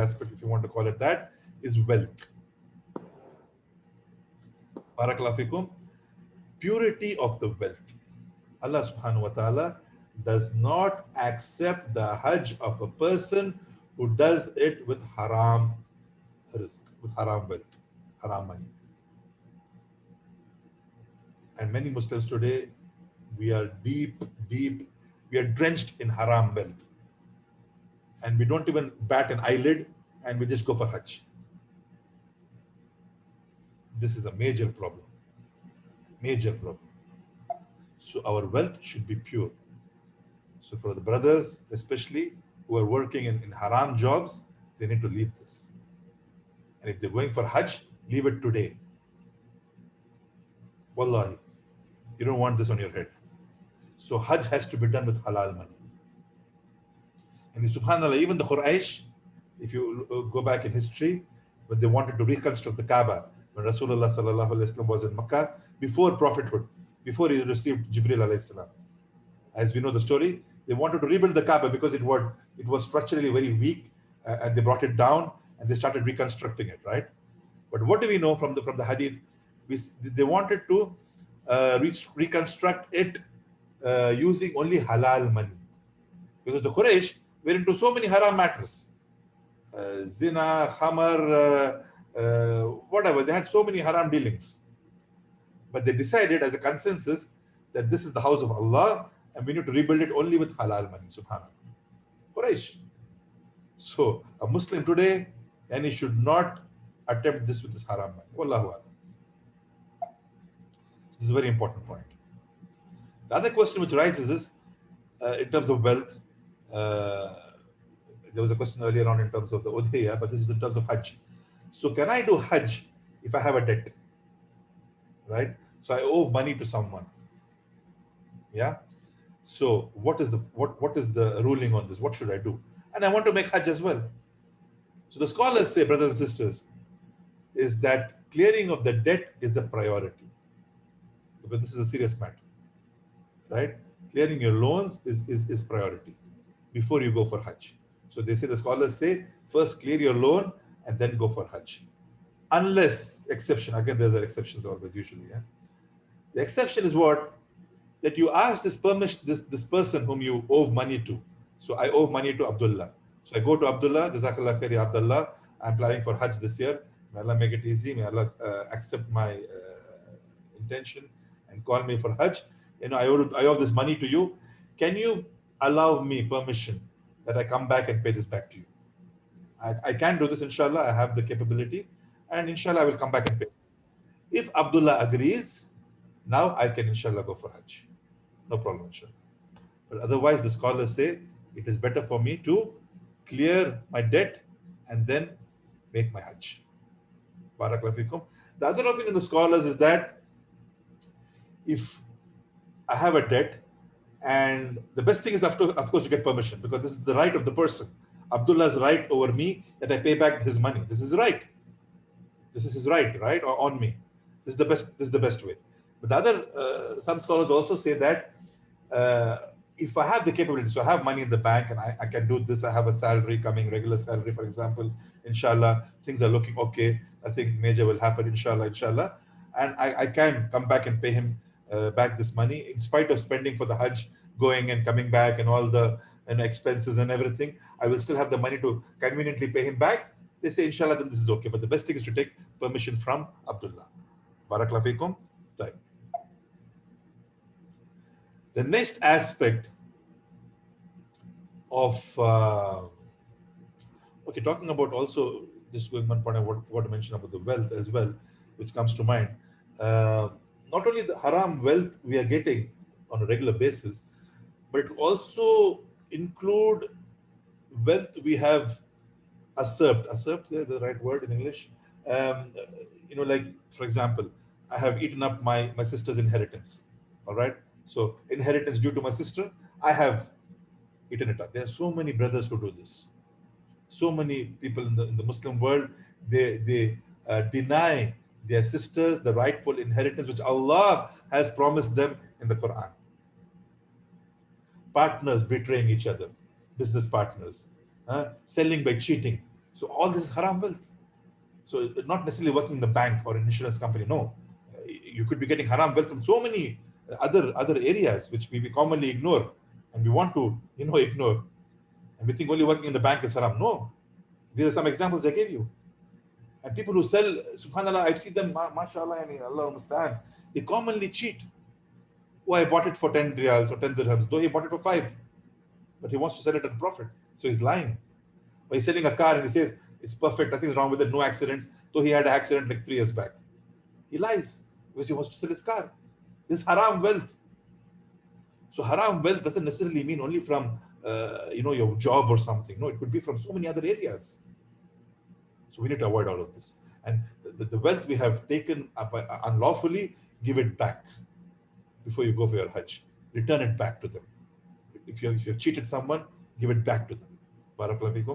aspect, if you want to call it that, is wealth. Barakallahu fikum. Purity of the wealth. Allah subhanahu wa ta'ala does not accept the Hajj of a person who does it with haram risk, with haram wealth, haram money. And many Muslims today, we are deep, we are drenched in haram wealth. And we don't even bat an eyelid and we just go for Hajj. This is a major problem. Major problem. So our wealth should be pure. So for the brothers, especially who are working in haram jobs, they need to leave this. And if they're going for Hajj, leave it today. Wallahi, you don't want this on your head. So Hajj has to be done with halal money. And subhanAllah, even the Quraysh, if you go back in history, when they wanted to reconstruct the Kaaba, when Rasulullah sallallahu alaihi wasallam was in Makkah, before prophethood, before he received Jibril alayhi salam, as we know the story, they wanted to rebuild the Kaaba because it was structurally very weak, and they brought it down and they started reconstructing it, right? But what do we know from the hadith? They wanted to reconstruct it using only halal money, because the Quraysh were into so many haram matters, zina, khamar, whatever. They had so many haram dealings, but they decided as a consensus that this is the house of Allah and we need to rebuild it only with halal money. Subhanallah. Quraysh. So a Muslim today, and he should not attempt this with his haram money. Wallahu alam. This is a very important point. The other question which arises is, in terms of wealth, there was a question earlier on in terms of the Udhiyah, but this is in terms of Hajj. So can I do Hajj if I have a debt? Right? So I owe money to someone. Yeah? So what is the ruling on this? What should I do? And I want to make Hajj as well. So the scholars say, brothers and sisters, is that clearing of the debt is a priority. Because this is a serious matter. Right? Clearing your loans is priority before you go for Hajj. So they say, the scholars say, first clear your loan and then go for Hajj. Unless, exception, again there's an exceptions always usually. Yeah? The exception is what? That you ask this person whom you owe money to. So I owe money to Abdullah. So I go to Abdullah, Jazakallah khair ya Abdullah, I'm planning for Hajj this year. May Allah make it easy. May Allah accept my intention and call me for Hajj. You know, I owe this money to you. Can you allow me permission that I come back and pay this back to you? I can do this, inshallah. I have the capability, and inshallah I will come back and pay. If Abdullah agrees, now I can inshallah go for Hajj. No problem, inshallah. But otherwise, the scholars say it is better for me to clear my debt and then make my Hajj. Barakallahu fikum. The other opinion of the scholars is that if I have a debt, and the best thing is, of course, to get permission, because this is the right of the person. Abdullah's right over me that I pay back his money. This is right. This is his right, right, or on me. This is the best way. But the other, some scholars also say that if I have the capability, so I have money in the bank and I can do this, I have a salary coming, regular salary, for example, inshallah, things are looking okay, nothing major will happen, inshallah, and I can come back and pay him back this money, in spite of spending for the Hajj, going and coming back and all the expenses and everything, I will still have the money to conveniently pay him back. They say, inshallah, then this is okay. But the best thing is to take permission from Abdullah. Barakallahu fikum. The next aspect of, talking about also, just going one point, I want to mention about the wealth as well, which comes to mind. Not only the haram wealth we are getting on a regular basis, but it also include wealth we have usurped. Usurped, is the right word in English. Like, for example, I have eaten up my sister's inheritance. All right. So inheritance due to my sister, I have eaten it up. There are so many brothers who do this. So many people in the Muslim world, they deny their sisters the rightful inheritance which Allah has promised them in the Quran. Partners betraying each other, business partners, selling by cheating. So all this is haram wealth. So not necessarily working in a bank or an insurance company. No, you could be getting haram wealth from so many other areas which we commonly ignore, and we want to ignore, and we think only working in the bank is haram. No, these are some examples I gave you. And people who sell, subhanallah, I see them, mashallah, and Allah understand, they commonly cheat. Oh, I bought it for 10 riyals or 10 dirhams, though he bought it for 5, but he wants to sell it at a profit. So he's lying. Or he's selling a car and he says, it's perfect, nothing's wrong with it, no accidents, though he had an accident like 3 years back. He lies because he wants to sell his car. This is haram wealth. So haram wealth doesn't necessarily mean only from your job or something. No, it could be from so many other areas. So we need to avoid all of this. And the wealth we have taken up unlawfully, give it back before you go for your Hajj. Return it back to them. If you have cheated someone, give it back to them. Barakallahu fikum.